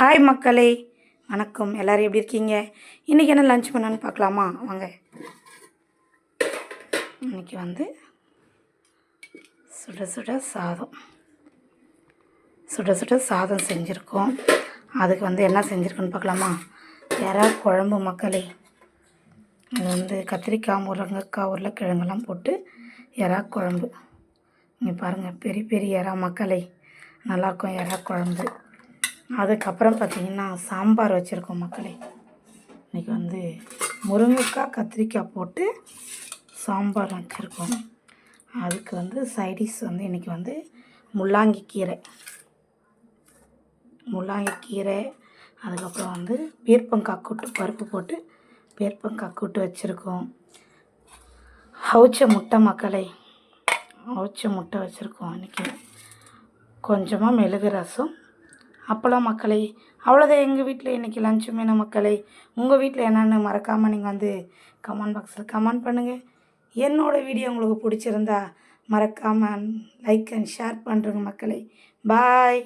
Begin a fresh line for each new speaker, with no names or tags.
Hi மக்களே, வணக்கம். எல்லோரும் எப்படி இருக்கீங்க? இன்றைக்கி என்ன லன்ச் பண்ணான்னு பார்க்கலாமா? வாங்க. இன்றைக்கி சுட சுட சாதம் செஞ்சுருக்கோம். அதுக்கு என்ன செஞ்சுருக்கோன்னு பார்க்கலாமா? எறா குழம்பு மக்களே. இது கத்திரிக்காய், முருங்கைக்காய், உருளைக்கிழங்கெல்லாம் போட்டு எறா குழம்பு. இங்கே பாருங்கள், பெரிய பெரிய எறா மக்களே. நல்லாயிருக்கும் எறா குழம்பு. அதுக்கப்புறம் பார்த்திங்கன்னா சாம்பார் வச்சுருக்கோம் மக்களே. இன்றைக்கி முருங்கைக்காய், கத்திரிக்காய் போட்டு சாம்பார் வச்சுருக்கோம். அதுக்கு சைடிஷ் இன்றைக்கி முள்ளாங்கி கீரை, அதுக்கப்புறம் பீர்க்கங்காய் கூட்டு, பருப்பு போட்டு பீர்க்கங்காய் கூட்டு வச்சுருக்கோம். அவிச்ச முட்டை மக்களே, அவிச்ச முட்டை வச்சுருக்கோம். இன்றைக்கி கொஞ்சமாக மிளகு ரசம், அப்பளம் மக்களே. அவ்வளோதான் எங்கள் வீட்டில் இன்றைக்கி லன்ச்சு மீன மக்களே. உங்கள் வீட்டில் என்னென்னு மறக்காமல் நீங்கள் கமெண்ட் பாக்ஸில் கமெண்ட் பண்ணுங்கள். என்னோடய வீடியோ உங்களுக்கு பிடிச்சிருந்தா மறக்காமல் லைக் அண்ட் ஷேர் பண்ணுறேங்க மக்களே. பாய்.